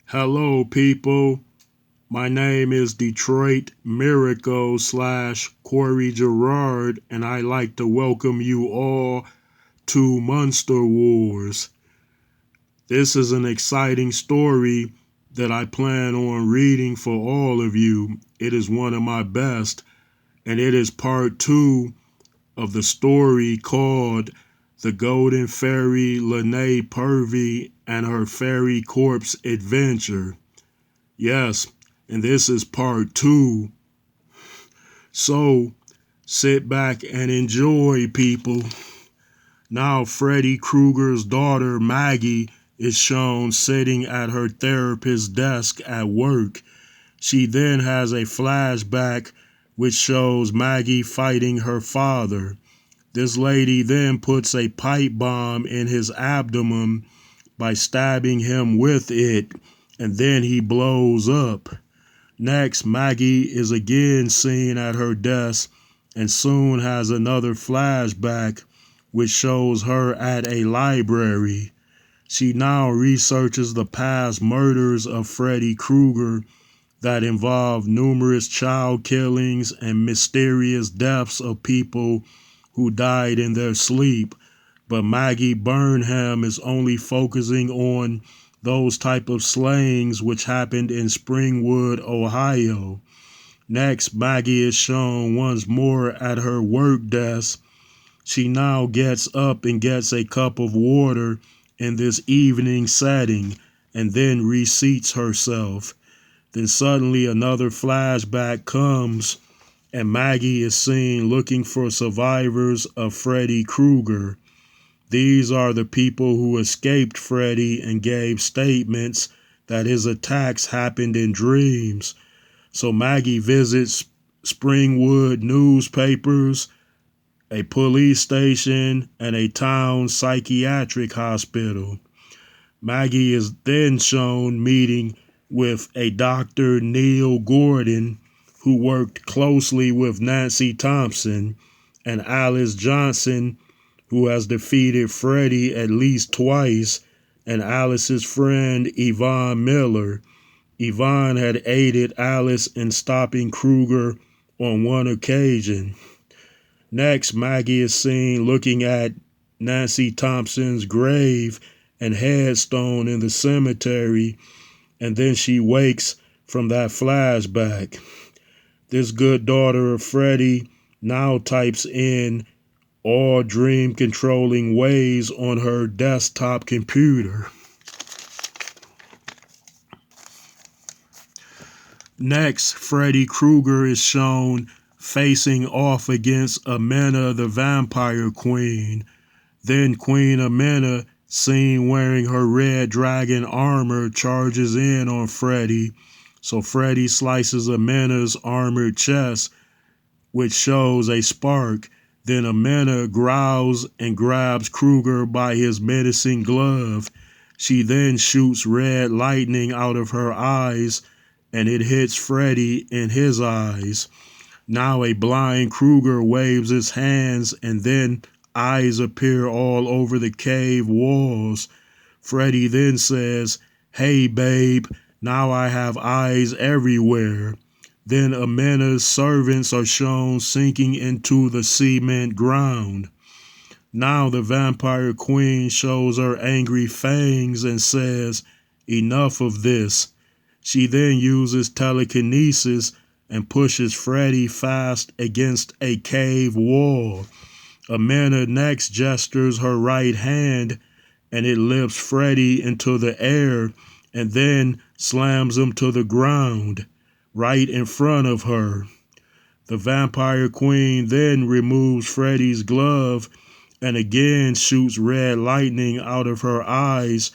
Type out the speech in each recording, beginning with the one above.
Hello, people. My name is Detroit Miracle / Corey Gerard, and I'd like to welcome you all to Monster Wars. This is an exciting story that I plan on reading for all of you. It is one of my best, and it is part 2 of the story called The Golden Fairy Lanae Pervy and Her Fairy Corpse Adventure. Yes, and this is part 2. So sit back and enjoy, people. Now, Freddy Krueger's daughter, Maggie, is shown sitting at her therapist's desk at work. She then has a flashback which shows Maggie fighting her father. This lady then puts a pipe bomb in his abdomen by stabbing him with it, and then he blows up. Next, Maggie is again seen at her desk and soon has another flashback which shows her at a library. She now researches the past murders of Freddy Krueger that involve numerous child killings and mysterious deaths of people who died in their sleep. But Maggie Burnham is only focusing on those type of slayings which happened in Springwood, Ohio. Next, Maggie is shown once more at her work desk. She now gets up and gets a cup of water in this evening setting and then reseats herself. Then suddenly another flashback comes and Maggie is seen looking for survivors of Freddy Krueger. These are the people who escaped Freddy and gave statements that his attacks happened in dreams. So Maggie visits Springwood newspapers, a police station, and a town psychiatric hospital. Maggie is then shown meeting with a Dr. Neil Gordon, who worked closely with Nancy Thompson, and Alice Johnson, who has defeated Freddy at least twice, and Alice's friend Yvonne Miller. Yvonne had aided Alice in stopping Krueger on one occasion. Next, Maggie is seen looking at Nancy Thompson's grave and headstone in the cemetery, and then she wakes from that flashback. This good daughter of Freddy now types in all dream controlling ways on her desktop computer. Next, Freddy Krueger is shown facing off against Amena the Vampire Queen. Then Queen Amena, seen wearing her red dragon armor, charges in on Freddy. So Freddy slices Amena's armored chest, which shows a spark. Then Amena growls and grabs Krueger by his menacing glove. She then shoots red lightning out of her eyes, and it hits Freddy in his eyes. Now a blind Krueger waves his hands, and then eyes appear all over the cave walls. Freddy then says, "Hey babe, now I have eyes everywhere." Then Amena's servants are shown sinking into the cement ground. Now the vampire queen shows her angry fangs and says, "Enough of this." She then uses telekinesis and pushes Freddy fast against a cave wall. Amena next gestures her right hand and it lifts Freddy into the air and then slams him to the ground right in front of her. The vampire queen then removes Freddy's glove and again shoots red lightning out of her eyes,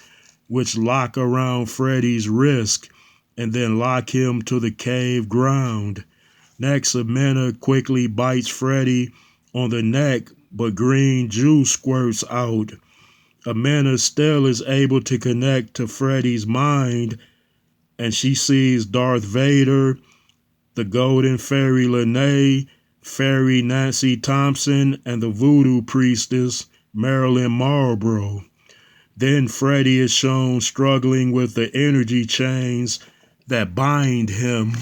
which lock around Freddy's wrist and then lock him to the cave ground. Next, Amena quickly bites Freddy on the neck, but green juice squirts out. Amena still is able to connect to Freddy's mind, and she sees Darth Vader, the Golden Fairy Lanae, Fairy Nancy Thompson, and the Voodoo Priestess Marilyn Marlborough. Then Freddy is shown struggling with the energy chains that bind him.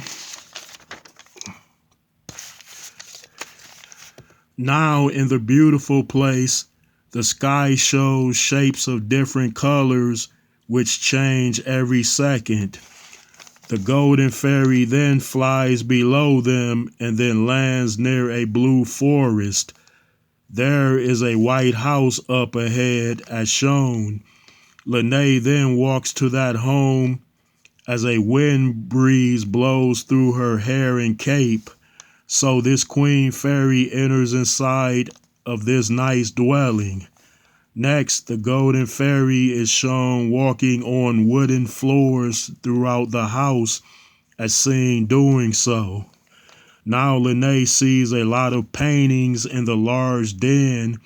Now in the beautiful place, the sky shows shapes of different colors which change every second. The golden fairy then flies below them and then lands near a blue forest. There is a white house up ahead as shown. Lanae then walks to that home as a wind breeze blows through her hair and cape. So this queen fairy enters inside of this nice dwelling. Next, the golden fairy is shown walking on wooden floors throughout the house as seen doing so. Now Lanae sees a lot of paintings in the large den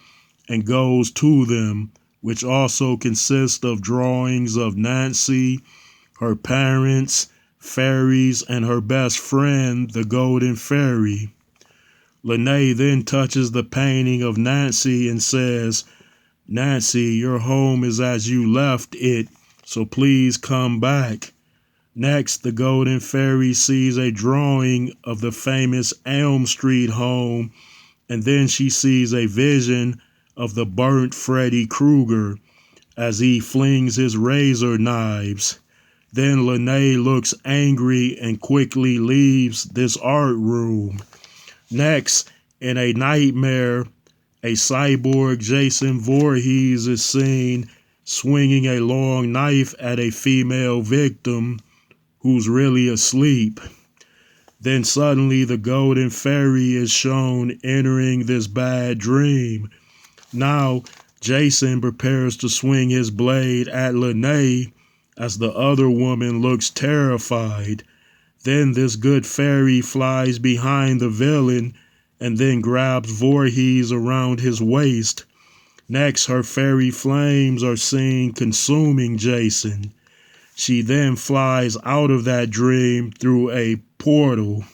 and goes to them, which also consist of drawings of Nancy, her parents, fairies, and her best friend, the golden fairy. Lanae then touches the painting of Nancy and says, "Nancy, your home is as you left it, so please come back." Next, the golden fairy sees a drawing of the famous Elm Street home, and then she sees a vision of the burnt Freddy Krueger as he flings his razor knives. Then Lanae looks angry and quickly leaves this art room. Next, in a nightmare, a cyborg Jason Voorhees is seen swinging a long knife at a female victim who's really asleep. Then suddenly the golden fairy is shown entering this bad dream. Now Jason prepares to swing his blade at Lanae as the other woman looks terrified. Then this good fairy flies behind the villain and then grabs Voorhees around his waist. Next, her fairy flames are seen consuming Jason. She then flies out of that dream through a portal.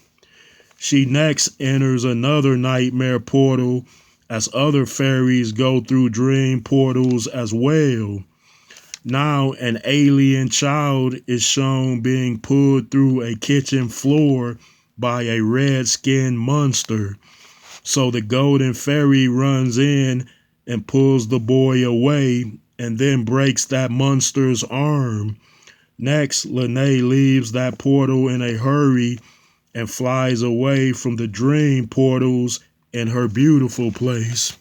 She next enters another nightmare portal as other fairies go through dream portals as well. Now an alien child is shown being pulled through a kitchen floor by a red-skinned monster. So the golden fairy runs in and pulls the boy away and then breaks that monster's arm. Next, Lanae leaves that portal in a hurry and flies away from the dream portals in her beautiful place.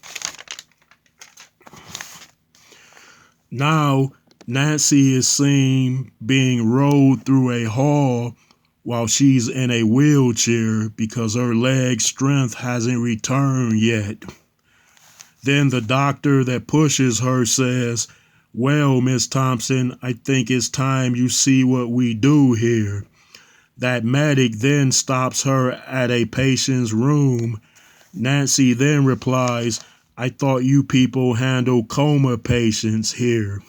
Now, Nancy is seen being rolled through a hall while she's in a wheelchair because her leg strength hasn't returned yet. Then the doctor that pushes her says, "Well, Miss Thompson, I think it's time you see what we do here." That medic then stops her at a patient's room. Nancy then replies, "I thought you people handle coma patients here."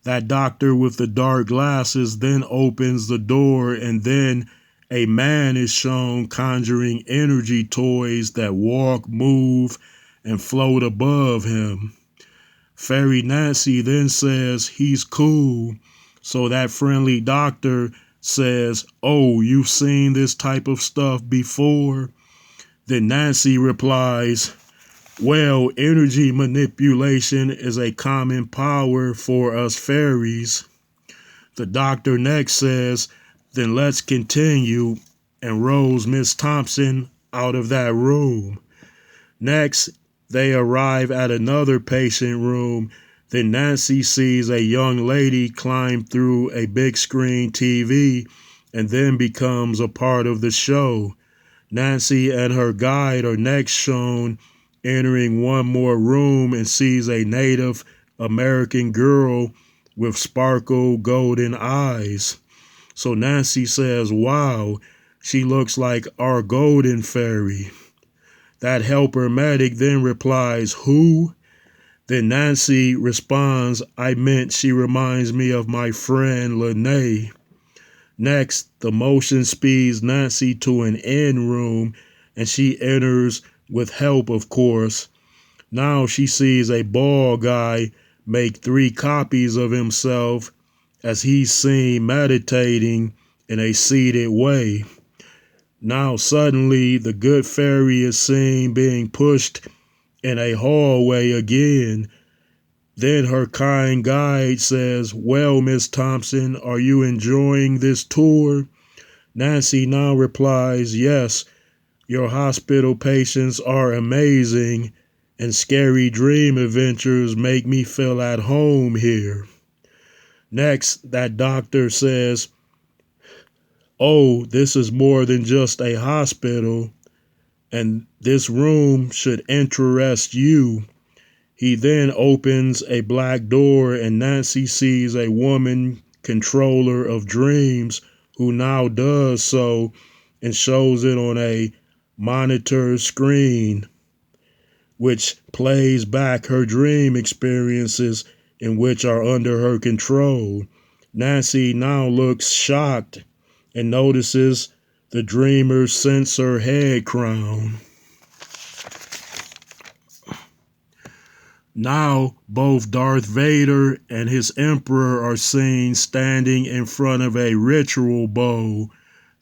That doctor with the dark glasses then opens the door and then a man is shown conjuring energy toys that walk, move, and float above him. Fairy Nancy then says he's cool. So that friendly doctor says, "Oh, you've seen this type of stuff before?" Then Nancy replies, "Well, energy manipulation is a common power for us fairies." The doctor next says, "Then let's continue," and rolls Miss Thompson out of that room. Next, they arrive at another patient room. Then Nancy sees a young lady climb through a big screen TV and then becomes a part of the show. Nancy and her guide are next shown entering one more room and sees a Native American girl with sparkle golden eyes. So Nancy says, "Wow, she looks like our golden fairy." That helper medic then replies, "Who?" Then Nancy responds, "I meant she reminds me of my friend Lanae." Next, the motion speeds Nancy to an end room and she enters with help, of course. Now she sees a bald guy make 3 copies of himself as he's seen meditating in a seated way. Now suddenly the good fairy is seen being pushed in a hallway again. Then her kind guide says, "Well, Miss Thompson, are you enjoying this tour?" Nancy now replies, "Yes, your hospital patients are amazing, and scary dream adventures make me feel at home here." Next, that doctor says, "Oh, this is more than just a hospital, and this room should interest you." He then opens a black door, and Nancy sees a woman controller of dreams who now does so and shows it on a monitor screen, which plays back her dream experiences in which are under her control. Nancy now looks shocked and notices the dreamer's censer head crown. Now, both Darth Vader and his Emperor are seen standing in front of a ritual bowl.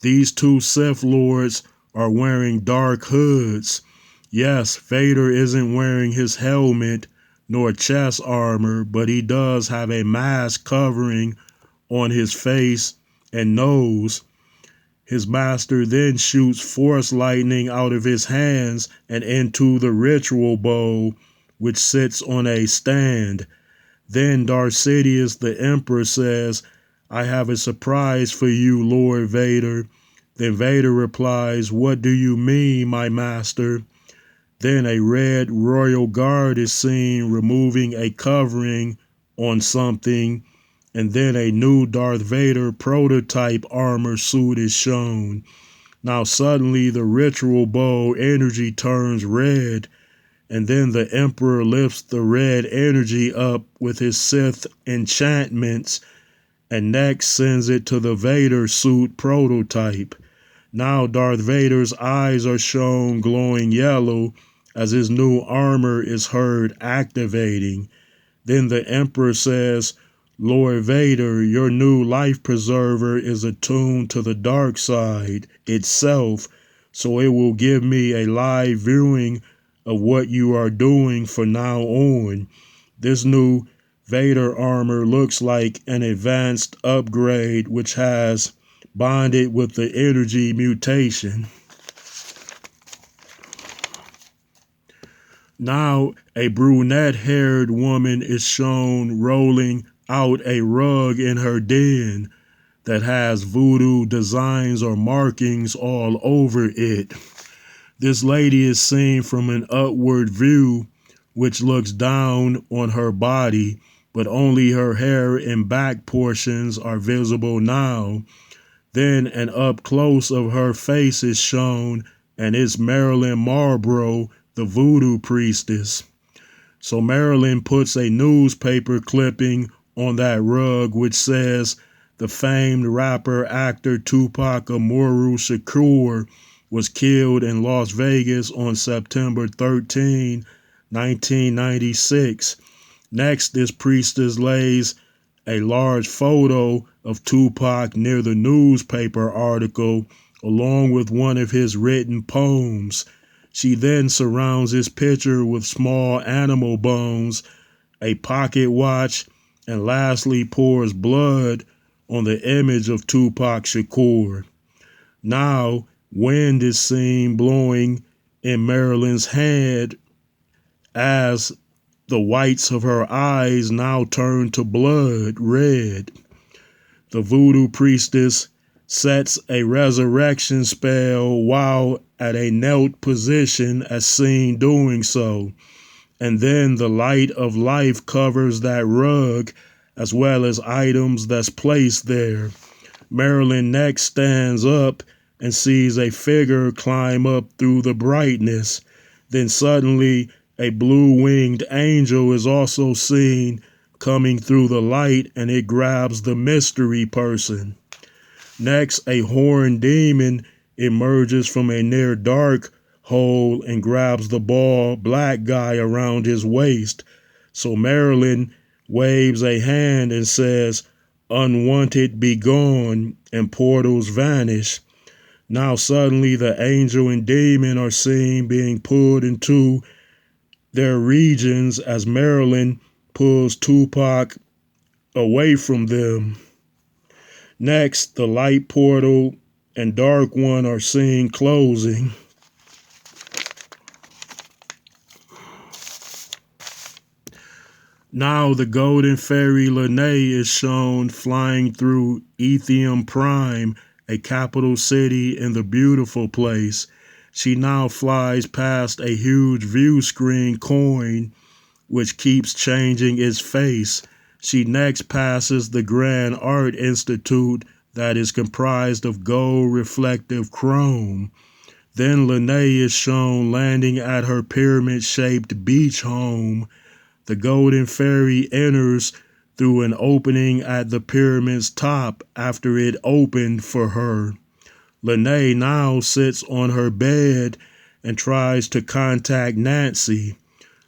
These 2 Sith Lords are wearing dark hoods. Yes, Vader isn't wearing his helmet nor chest armor, but he does have a mask covering on his face and nose. His master then shoots force lightning out of his hands and into the ritual bowl, which sits on a stand. Then Darth Sidious, the Emperor, says, "I have a surprise for you, Lord Vader." Then Vader replies, "What do you mean, my master?" Then a red royal guard is seen removing a covering on something, and then a new Darth Vader prototype armor suit is shown. Now suddenly the ritual bowl energy turns red, and then the Emperor lifts the red energy up with his Sith enchantments and next sends it to the Vader suit prototype. Now Darth Vader's eyes are shown glowing yellow as his new armor is heard activating. Then the Emperor says, "Lord Vader, your new life preserver is attuned to the dark side itself, so it will give me a live viewing of what you are doing from now on." This new Vader armor looks like an advanced upgrade which has bonded with the energy mutation. Now a brunette-haired woman is shown rolling out a rug in her den that has voodoo designs or markings all over it. This lady is seen from an upward view which looks down on her body, but only her hair and back portions are visible now. Then an up close of her face is shown, and it's Marilyn Monroe, the voodoo priestess. So Marilyn puts a newspaper clipping on that rug which says, "The famed rapper actor Tupac Amaru Shakur was killed in Las Vegas on September 13, 1996. Next, this priestess lays a large photo of Tupac near the newspaper article, along with one of his written poems. She then surrounds his picture with small animal bones, a pocket watch, and lastly pours blood on the image of Tupac Shakur. Now, wind is seen blowing in Marilyn's head as the whites of her eyes now turn to blood red. The voodoo priestess sets a resurrection spell while at a knelt position as seen doing so. And then the light of life covers that rug as well as items that's placed there. Marilyn next stands up and sees a figure climb up through the brightness. Then suddenly a blue-winged angel is also seen coming through the light, and it grabs the mystery person. Next, a horned demon emerges from a near dark hole and grabs the bald black guy around his waist. So Marilyn waves a hand and says, "Unwanted, be gone," and portals vanish. Now suddenly the angel and demon are seen being pulled into their regions as Marilyn pulls Tupac away from them. Next, the light portal and dark one are seen closing. Now the golden fairy Lanae is shown flying through Ethium Prime, a capital city in the beautiful place. She now flies past a huge view screen coin which keeps changing its face. She next passes the Grand Art Institute that is comprised of gold reflective chrome. Then Lanae is shown landing at her pyramid-shaped beach home. The golden fairy enters through an opening at the pyramid's top after it opened for her. Lanae now sits on her bed and tries to contact Nancy.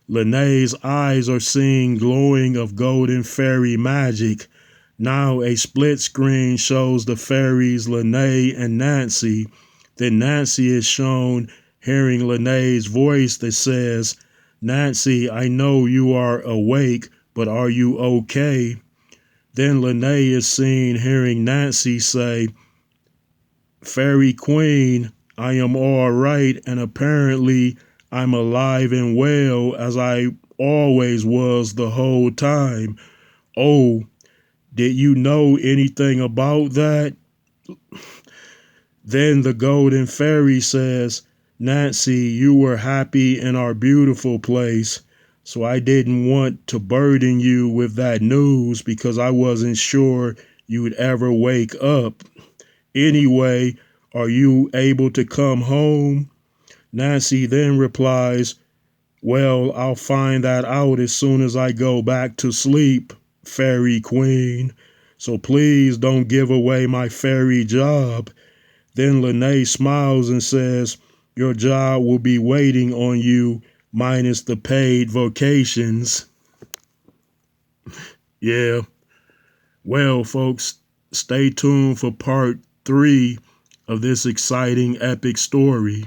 Lanae's eyes are seen glowing of golden fairy magic. Now a split screen shows the fairies Lanae and Nancy. Then Nancy is shown hearing Lanae's voice that says, "Nancy, I know you are awake, but are you okay?" Then Lanae is seen hearing Nancy say, "Fairy Queen, I am all right, and apparently I'm alive and well as I always was the whole time. Oh, did you know anything about that?" Then the golden fairy says, "Nancy, you were happy in our beautiful place, so I didn't want to burden you with that news because I wasn't sure you'd ever wake up. Anyway, are you able to come home?" Nancy then replies, "Well, I'll find that out as soon as I go back to sleep, Fairy Queen. So please don't give away my fairy job." Then Lanae smiles and says, "Your job will be waiting on you minus the paid vacations." Yeah, well, folks, stay tuned for part 3 of this exciting epic story.